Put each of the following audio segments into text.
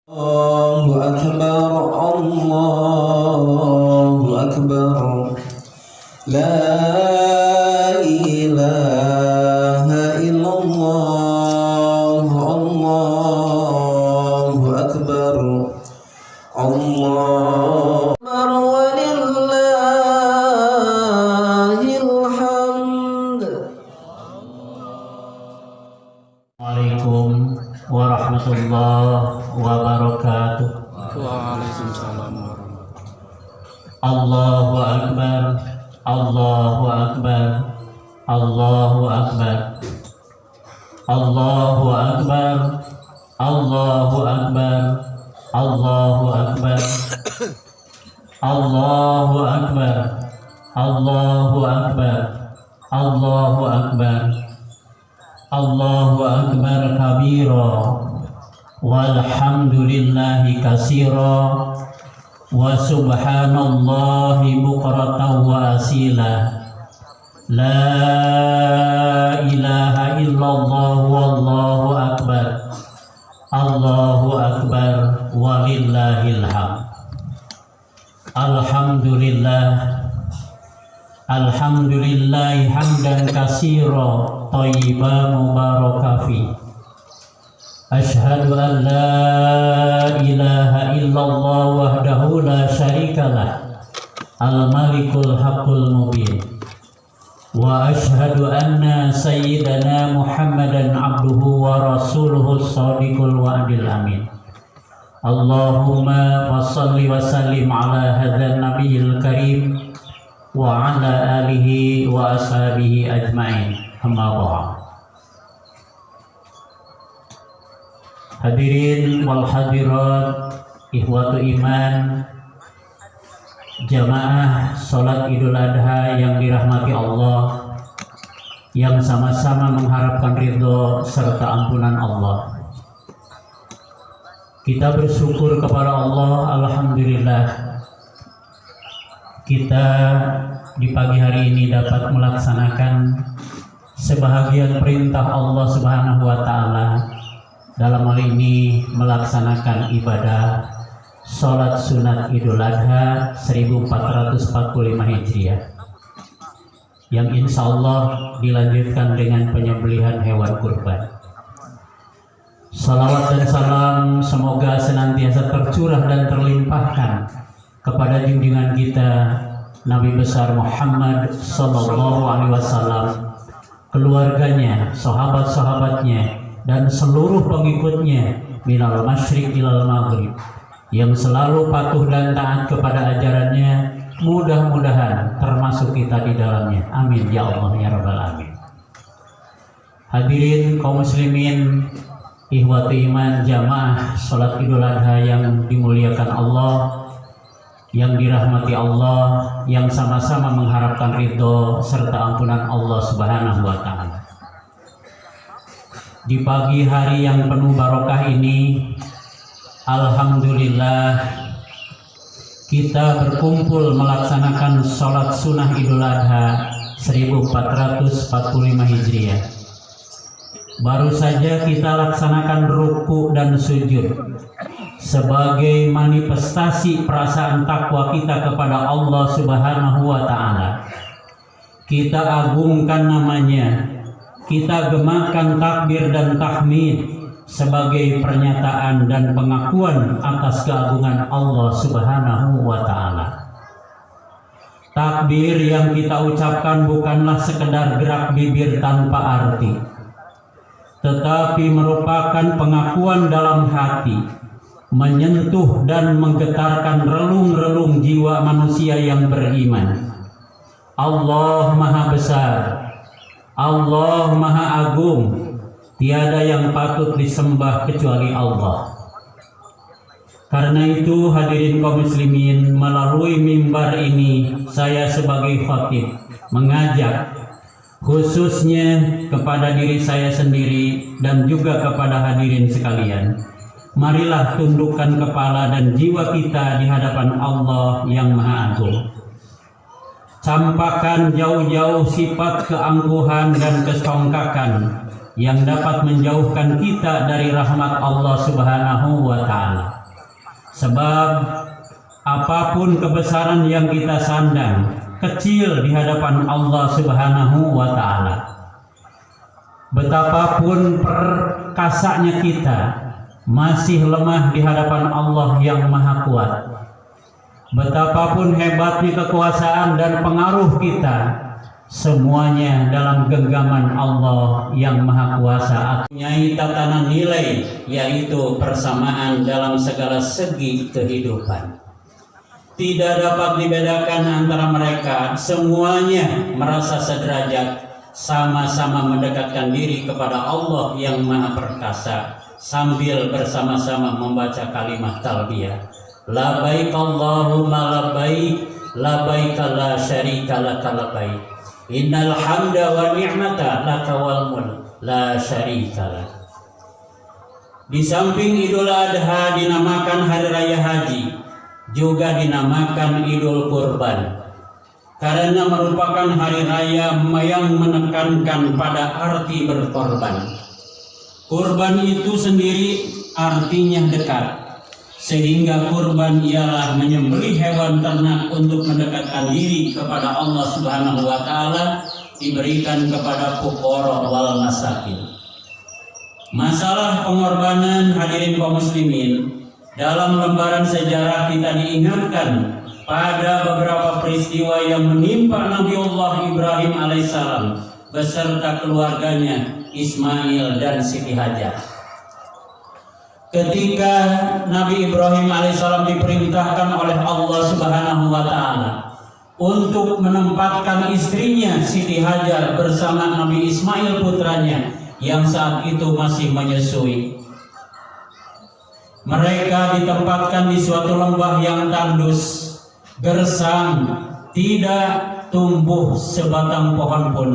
الله أكبر الله أكبر لا إله إلا الله الله أكبر الله أكبر ولله الحمد. Assalamualaikum warahmatullahi wabarakatuh. Waalaikumsalam. Allahu akbar, Allahu akbar, Allahu akbar, Allahu akbar, Allahu akbar, Allahu akbar, Allahu akbar, Allahu akbar, Allahu akbar, Allahu akbar kabira, walhamdulillahi katsira, wa subhanallahi bukratan wa asila. La ilaha illallah wallahu akbar. Allahu akbar walillahil hamd. Alhamdulillah, alhamdulillahi hamdan katsira thayyiban mubarakan fi. Asyhadu an la ilaha illallah wahdahu la syarikalah, al-malikul haqqul mubin. Wa asyhadu anna sayyidana Muhammadan abduhu wa rasuluhu shadiqul wa'dil amin. Allahumma wa salli wa sallim ala hadzal nabiyil karim wa ala alihi wa ashabihi ajma'in. Amma ba'd. Hadirin wal hadirat, ikhwatu iman, jamaah salat Idul Adha yang dirahmati Allah, yang sama-sama mengharapkan ridho serta ampunan Allah. Kita bersyukur kepada Allah, alhamdulillah kita di pagi hari ini dapat melaksanakan sebahagian perintah Allah Subhanahu wa taala, dalam hal ini melaksanakan ibadah sholat sunat Idul Adha 1445 Hijriah, yang insya Allah dilanjutkan dengan penyembelihan hewan kurban. Salawat dan salam semoga senantiasa tercurah dan terlimpahkan kepada junjungan kita Nabi besar Muhammad sallallahu alaihi wasallam, keluarganya, sahabat-sahabatnya, dan seluruh pengikutnya minal masyriq ilal maghrib, yang selalu patuh dan taat kepada ajarannya. Mudah-mudahan termasuk kita di dalamnya. Amin ya Allah ya rabbal alamin. Hadirin kaum muslimin, ikhwatu iman, jamaah salat Idul Adha yang dimuliakan Allah, yang dirahmati Allah, yang sama-sama mengharapkan ridho serta ampunan Allah Subhanahu wa taala. Di pagi hari yang penuh barokah ini, alhamdulillah kita berkumpul melaksanakan sholat sunnah Idul Adha 1445 Hijriah. Baru saja kita laksanakan ruku dan sujud sebagai manifestasi perasaan takwa kita kepada Allah Subhanahu wa taala. Kita agungkan namanya, kita gemakan takbir dan tahmid sebagai pernyataan dan pengakuan atas keagungan Allah Subhanahu wa taala. Takbir yang kita ucapkan bukanlah sekedar gerak bibir tanpa arti, tetapi merupakan pengakuan dalam hati, menyentuh dan menggetarkan relung-relung jiwa manusia yang beriman. Allah Maha Besar, Allah Maha Agung, tiada yang patut disembah kecuali Allah. Karena itu hadirin kaum muslimin, melalui mimbar ini saya sebagai khatib mengajak khususnya kepada diri saya sendiri dan juga kepada hadirin sekalian, marilah tundukkan kepala dan jiwa kita di hadapan Allah yang Maha Agung. Campakkan jauh-jauh sifat keangkuhan dan kesongkakan yang dapat menjauhkan kita dari rahmat Allah Subhanahu wa ta'ala. Sebab apapun kebesaran yang kita sandang kecil di hadapan Allah Subhanahu wa Ta'ala. Betapapun perkasanya kita masih lemah di hadapan Allah yang Maha Kuat. Betapapun hebatnya kekuasaan dan pengaruh kita, semuanya dalam genggaman Allah yang Maha Kuasa. Punyai tatanan nilai, yaitu persamaan dalam segala segi kehidupan. Tidak dapat dibedakan antara mereka, semuanya merasa sederajat, sama-sama mendekatkan diri kepada Allah yang Maha Perkasa, sambil bersama-sama membaca kalimat talbiyah. Labbaik Allahumma labbaik, labbaik la syarika laka labbaik. Innal hamda wa ni'mata laka wal mulk la syarika lak. Di samping Idul Adha dinamakan hari raya haji, juga dinamakan Idul Kurban, karena merupakan hari raya yang menekankan pada arti berkorban. Kurban itu sendiri artinya dekat, sehingga kurban ialah menyembelih hewan ternak untuk mendekatkan diri kepada Allah Subhanahu wa Ta'ala, diberikan kepada fuqara wal masakin. Masalah pengorbanan, hadirin kaum muslimin, dalam lembaran sejarah kita diingatkan pada beberapa peristiwa yang menimpa Nabiullah Ibrahim alaihissalam beserta keluarganya Ismail dan Siti Hajar. Ketika Nabi Ibrahim alaihissalam diperintahkan oleh Allah Subhanahu wa Ta'ala untuk menempatkan istrinya Siti Hajar bersama Nabi Ismail putranya yang saat itu masih menyusui. Mereka ditempatkan di suatu lembah yang tandus, gersang, tidak tumbuh sebatang pohon pun.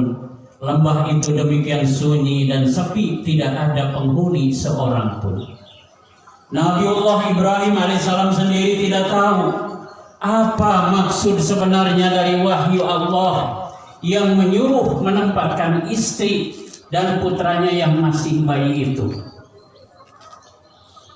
Lembah itu demikian sunyi dan sepi, tidak ada penghuni seorang pun. Nabiullah Ibrahim alaihissalam sendiri tidak tahu apa maksud sebenarnya dari wahyu Allah yang menyuruh menempatkan istri dan putranya yang masih bayi itu.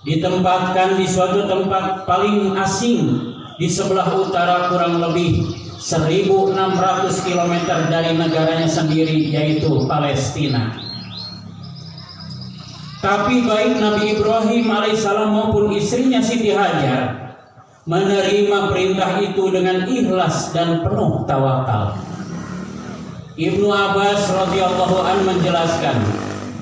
Ditempatkan di suatu tempat paling asing di sebelah utara kurang lebih 1600 km dari negaranya sendiri, yaitu Palestina. Tapi baik Nabi Ibrahim alaihissalam maupun istrinya Siti Hajar menerima perintah itu dengan ikhlas dan penuh tawakal. Ibnu Abbas radhiyallahu an menjelaskan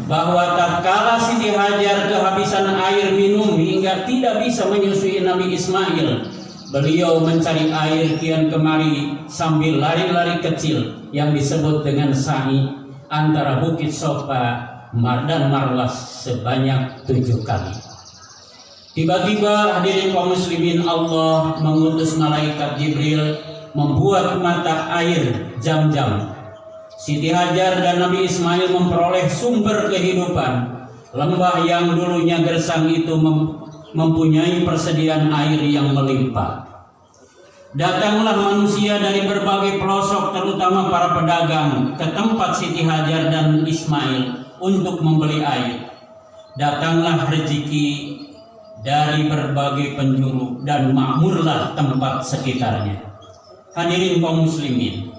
bahwa tatkala Siti Hajar kehabisan air minum hingga tidak bisa menyusui Nabi Ismail, beliau mencari air kian kemari sambil lari-lari kecil yang disebut dengan sa'i antara Bukit Sofa dan Marwas sebanyak 7 kali. Tiba-tiba hadirin kaum muslimin, Allah mengutus malaikat Jibril membuat mata air Zam-Zam. Siti Hajar dan Nabi Ismail memperoleh sumber kehidupan. Lembah yang dulunya gersang itu mempunyai persediaan air yang melimpah. Datanglah manusia dari berbagai pelosok, terutama para pedagang, ke tempat Siti Hajar dan Ismail untuk membeli air. Datanglah rezeki dari berbagai penjuru dan makmurlah tempat sekitarnya. Hadirin kaum muslimin,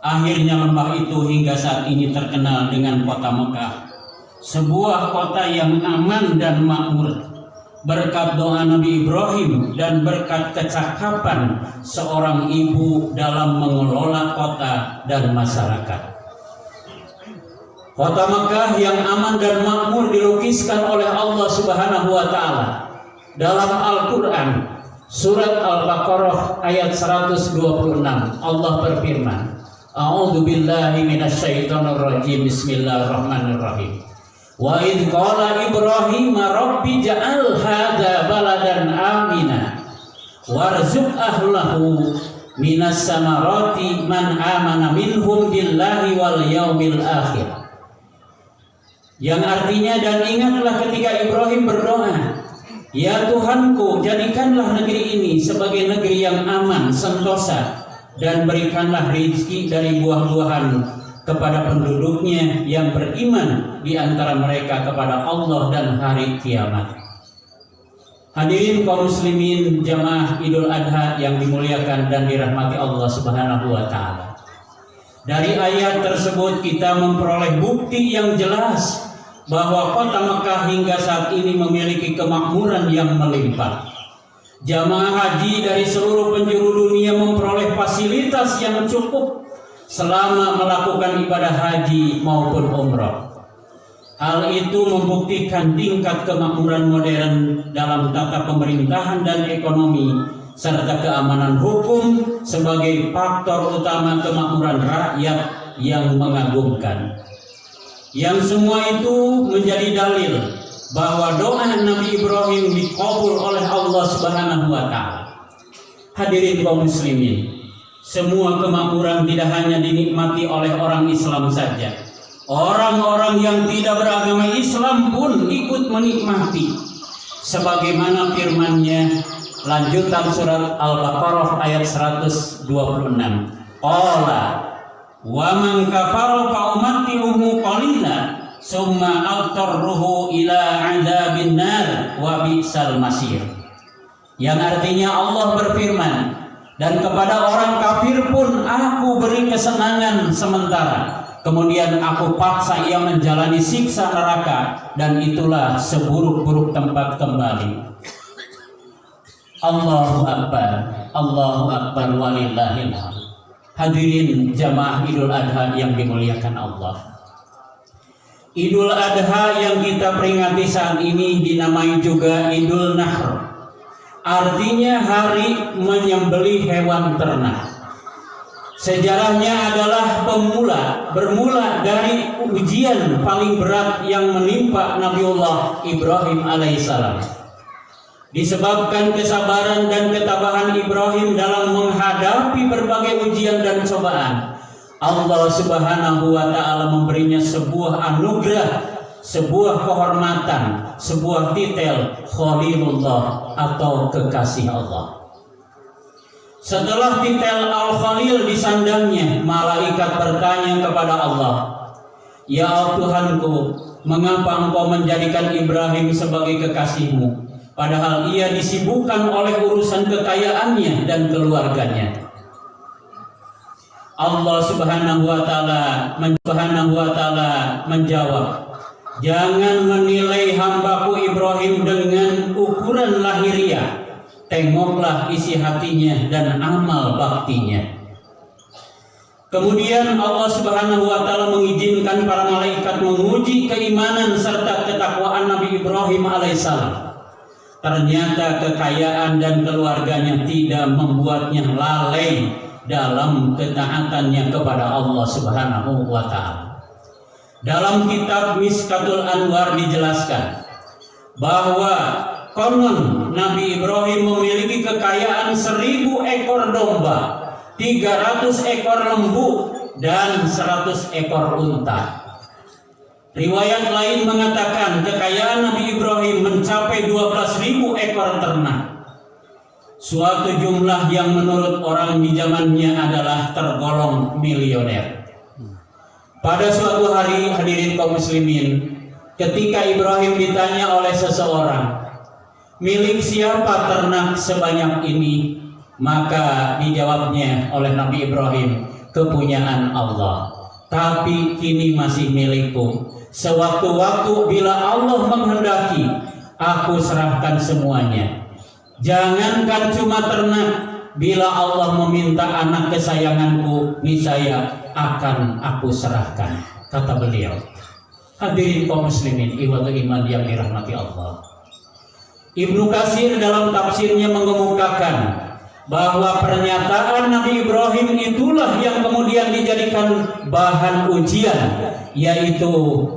akhirnya lembah itu hingga saat ini terkenal dengan kota Mekah, sebuah kota yang aman dan makmur berkat doa Nabi Ibrahim dan berkat kecakapan seorang ibu dalam mengelola kota dan masyarakat. Kota Mekah yang aman dan makmur dilukiskan oleh Allah Subhanahu wa Ta'ala dalam Al-Quran, surat Al-Baqarah ayat 126. Allah berfirman, A'udzu billahi minasyaitonir rajim. Bismillahirrahmanirrahim. Wa idz qala Ibrahim rabbi ja'al hadza baladan amina warzuq ahlahu minas samarati man amana minhum billahi wal yaumil akhir. Yang artinya, dan ingatlah ketika Ibrahim berdoa, ya Tuhanku, jadikanlah negeri ini sebagai negeri yang aman, sentosa, dan berikanlah rezeki dari buah-buahan kepada penduduknya yang beriman di antara mereka kepada Allah dan hari kiamat. Hadirin kaum muslimin jamaah Idul Adha yang dimuliakan dan dirahmati Allah Subhanahu wa taala. Dari ayat tersebut kita memperoleh bukti yang jelas bahwa kota Mekah hingga saat ini memiliki kemakmuran yang melimpah. Jamaah haji dari seluruh penjuru dunia memperoleh fasilitas yang cukup selama melakukan ibadah haji maupun umrah. Hal itu membuktikan tingkat kemakmuran modern dalam tata pemerintahan dan ekonomi serta keamanan hukum sebagai faktor utama kemakmuran rakyat yang mengagumkan. Yang semua itu menjadi dalil bahwa doa Nabi Ibrahim dikabul oleh Allah Subhanahu wa taala. Hadirin kaum muslimin, semua kemakmuran tidak hanya dinikmati oleh orang Islam saja. Orang-orang yang tidak beragama Islam pun ikut menikmati. Sebagaimana firman-Nya lanjutan surat Al-Baqarah ayat 126. Qala wa man kafara fa umatti'uhu qalila summa adtarruhu ila 'adzabin nar wa bi'sal masir. Yang artinya Allah berfirman, dan kepada orang kafir pun aku beri kesenangan sementara, kemudian aku paksa ia menjalani siksa neraka, dan itulah seburuk-buruk tempat kembali. Allahu Akbar walillahil hamd. Hadirin jamaah Idul Adha yang dimuliakan Allah. Idul Adha yang kita peringati saat ini dinamai juga Idul Nahr. Artinya hari menyembelih hewan ternak. Sejarahnya adalah bermula dari ujian paling berat yang menimpa Nabiullah Ibrahim alaihissalam. Disebabkan kesabaran dan ketabahan Ibrahim dalam menghadapi berbagai ujian dan cobaan, Allah Subhanahu wa taala memberinya sebuah anugerah, sebuah kehormatan, sebuah titel Khalilullah atau kekasih Allah. Setelah titel Al-Khalil disandangnya, malaikat bertanya kepada Allah, "Ya Tuhanku, mengapa Engkau menjadikan Ibrahim sebagai kekasihmu, padahal ia disibukkan oleh urusan kekayaannya dan keluarganya?" Allah Subhanahu wa taala menjawab, "Jangan menilai hambaku Ibrahim dengan ukuran lahiriah. Tengoklah isi hatinya dan amal baktinya." Kemudian Allah Subhanahu wa taala mengizinkan para malaikat menguji keimanan serta ketakwaan Nabi Ibrahim alaihissalam. Ternyata kekayaan dan keluarganya tidak membuatnya lalai dalam ketaatannya kepada Allah Subhanahu wa taala. Dalam kitab Miskatul Anwar dijelaskan bahwa konon Nabi Ibrahim memiliki kekayaan 1000 ekor domba, 300 ekor lembu, dan 100 ekor unta. Riwayat lain mengatakan kekayaan Nabi Ibrahim mencapai 12.000 ekor ternak. Suatu jumlah yang menurut orang di zamannya adalah tergolong milioner. Pada suatu hari, hadirin kaum muslimin, ketika Ibrahim ditanya oleh seseorang, "Milik siapa ternak sebanyak ini?" Maka dijawabnya oleh Nabi Ibrahim, "Kepunyaan Allah, tapi kini masih milikku. Sewaktu-waktu bila Allah menghendaki, aku serahkan semuanya. Jangankan cuma ternak, bila Allah meminta anak kesayanganku, niscaya akan aku serahkan," kata beliau. Hadirin kaum muslimin, ikhwatul iman yang dirahmati Allah. Ibnu Katsir dalam tafsirnya mengemukakan bahwa pernyataan Nabi Ibrahim itulah yang kemudian dijadikan bahan ujian, yaitu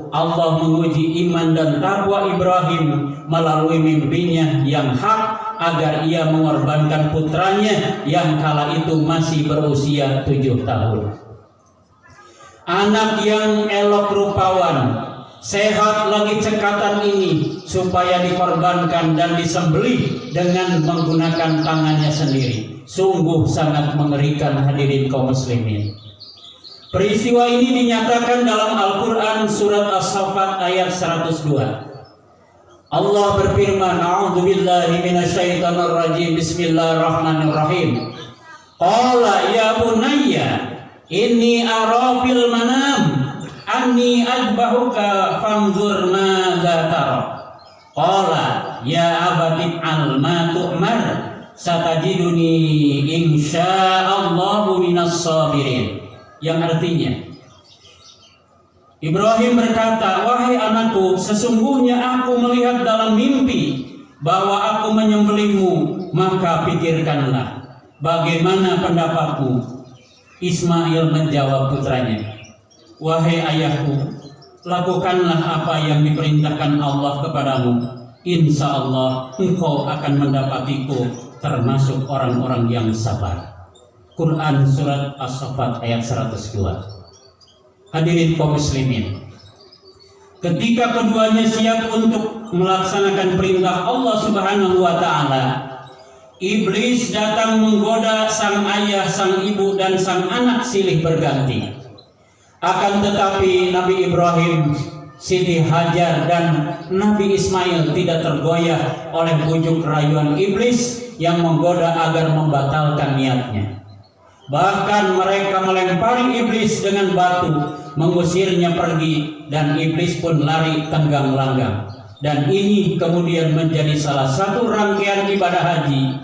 Allah menguji iman dan takwa Ibrahim melalui mimpinya yang hak agar ia mengorbankan putranya yang kala itu masih berusia 7 tahun. Anak yang elok rupawan, sehat lagi cekatan ini supaya dikorbankan dan disembelih dengan menggunakan tangannya sendiri. Sungguh sangat mengerikan, hadirin kaum muslimin. Peristiwa ini dinyatakan dalam Al-Quran surat As-Saffat ayat 102. Allah berfirman, a'udzubillahi minasyaitonirrajim, bismillahirrahmanirrahim. Qala ya bunayya inni ara fil manam anni adbahuka fanzur madza tara. Qala ya abati al ma tu'mar satajiduni insyaallahu minas sabirin. Yang artinya, Ibrahim berkata, wahai anakku, sesungguhnya aku melihat dalam mimpi bahwa aku menyembelihmu, maka pikirkanlah bagaimana pendapatmu. Ismail menjawab putranya, wahai ayahku, lakukanlah apa yang diperintahkan Allah kepadamu. Insya Allah engkau akan mendapatiku termasuk orang-orang yang sabar. Quran surat As-Saffat ayat 102. Hadirin kaum muslimin, ketika keduanya siap untuk melaksanakan perintah Allah Subhanahu wa taala, iblis datang menggoda sang ayah, sang ibu dan sang anak silih berganti. Akan tetapi Nabi Ibrahim, Siti Hajar dan Nabi Ismail tidak tergoyah oleh bujuk rayuan iblis yang menggoda agar membatalkan niatnya. Bahkan mereka melempari iblis dengan batu, mengusirnya pergi, dan iblis pun lari tenggang langgang. Dan ini kemudian menjadi salah satu rangkaian ibadah haji,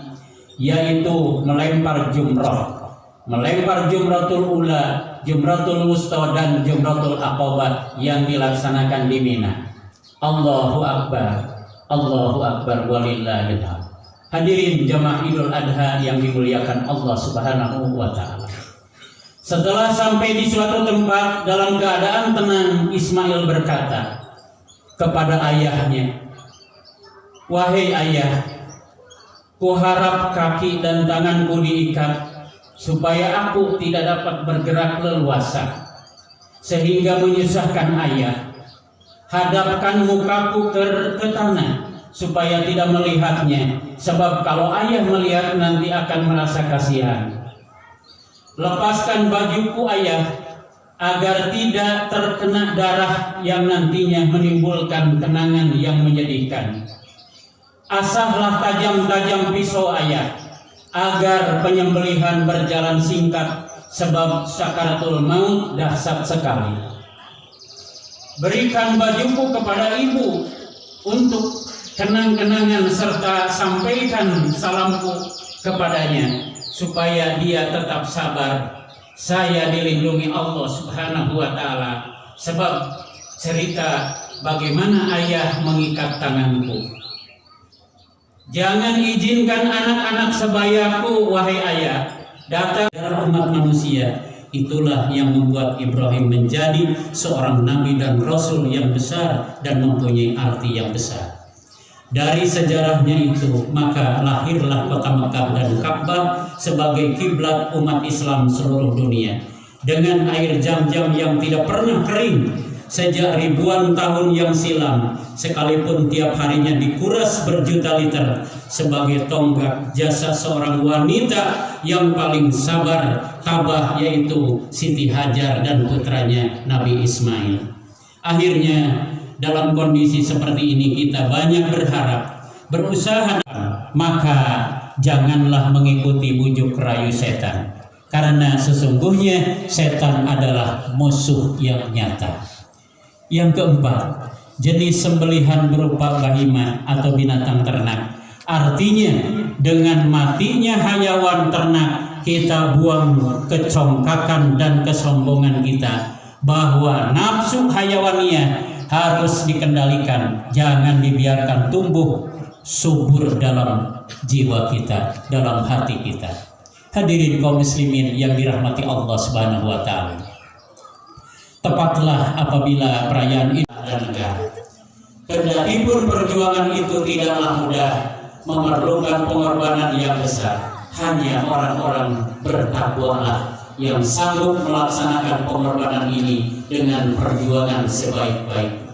yaitu melempar jumrah, melempar jumratul ula, jumratul wusta dan jumratul aqabah yang dilaksanakan di Mina. Allahu akbar, Allahu akbar, walillahil hamd. Hadirin jamaah Idul Adha yang dimuliakan Allah Subhanahu wa taala. Setelah sampai di suatu tempat dalam keadaan tenang, Ismail berkata kepada ayahnya, wahai ayah, kuharap kaki dan tanganku diikat supaya aku tidak dapat bergerak leluasa sehingga menyusahkan ayah. Hadapkan mukaku ke tanah supaya tidak melihatnya, sebab kalau ayah melihat nanti akan merasa kasihan. Lepaskan bajuku ayah agar tidak terkena darah yang nantinya menimbulkan kenangan yang menyedihkan. Asahlah tajam-tajam pisau ayah agar penyembelihan berjalan singkat, sebab sakaratul maut dahsyat sekali. Berikan bajuku kepada ibu untuk kenang-kenangan serta sampaikan salamku kepadanya supaya dia tetap sabar. Saya dilindungi Allah Subhanahu wa taala sebab cerita bagaimana ayah mengikat tanganku. Jangan izinkan anak-anak sebayaku, wahai ayah, datang dari umat manusia. Itulah yang membuat Ibrahim menjadi seorang nabi dan rasul yang besar dan mempunyai arti yang besar. Dari sejarahnya itu, maka lahirlah kota Mekah dan Ka'bah sebagai kiblat umat Islam seluruh dunia. Dengan air Zam-Zam yang tidak pernah kering sejak ribuan tahun yang silam, sekalipun tiap harinya dikuras berjuta liter, sebagai tonggak jasa seorang wanita yang paling sabar, tabah, yaitu Siti Hajar dan putranya Nabi Ismail. Akhirnya dalam kondisi seperti ini kita banyak berharap, berusaha, maka janganlah mengikuti bujuk rayu setan, karena sesungguhnya setan adalah musuh yang nyata. Yang keempat, jenis sembelihan berupa bahima atau binatang ternak. Artinya dengan matinya hayawan ternak, kita buang kecongkakan dan kesombongan kita bahwa nafsu hayawaniah harus dikendalikan, jangan dibiarkan tumbuh subur dalam jiwa kita, dalam hati kita. Hadirin kaum muslimin yang dirahmati Allah Subhanahu wa taala. Tepatlah apabila perayaan Idul Adha. Kendati pun perjuangan itu tidaklah mudah, memerlukan pengorbanan yang besar. Hanya orang-orang bertakwalah yang sanggup melaksanakan pengorbanan ini dengan perjuangan sebaik-baik.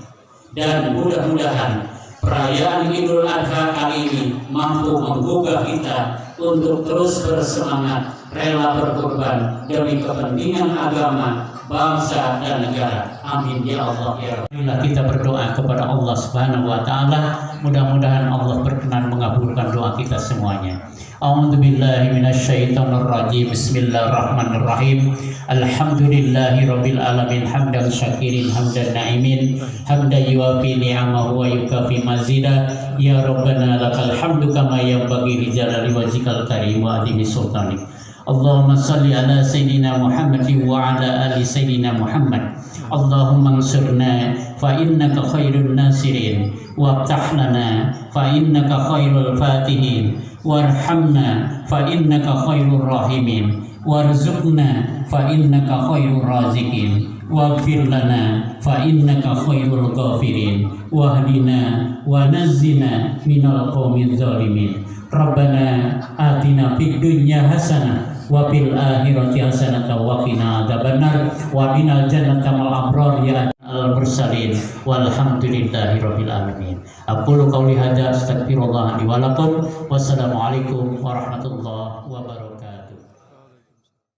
Dan mudah-mudahan perayaan Idul Adha kali ini mampu menggugah kita untuk terus bersemangat, rela berkorban demi kepentingan agama bangsa dan negara. Amin ya Allah ya Rabb. Kita berdoa kepada Allah Subhanahu wa taala, mudah-mudahan Allah berkenan mengabulkan doa kita semuanya. A'udzubillahi minasyaitonirrajim. Bismillahirrahmanirrahim. Alhamdulillahirabbil alamin hamdan syakirin hamdan na'imin hamdan yuwafi ni'amahu wa yukafi mazida. Ya Rabbana lakal hamdu kama yanbaghi li jalali wajhikal karim wa adimi sultanik. Allahumma salli ala sayyidina Muhammadin wa ala ali sayyidina Muhammad. Allahumma ansurna fa innaka khairun nasirin waftah lana fa innaka khairul fatihin warhamna fa innaka khairur rahimin warzuqna fa innaka khairur raziqin waghfir lana fa innaka khairul ghafirin wahdina wa nazzina minal qaumiz zalimin. Rabbana atina fid dunya hasanah wa fil akhirati hasanah wa qina adzabannar wa qina jannata mal abrar ya al mursalin walhamdulillahi rabbil alamin. Aqulu qouli hadza astaghfirullah li wa lakum. Wassalamu alaikum warahmatullahi wabarakatuh.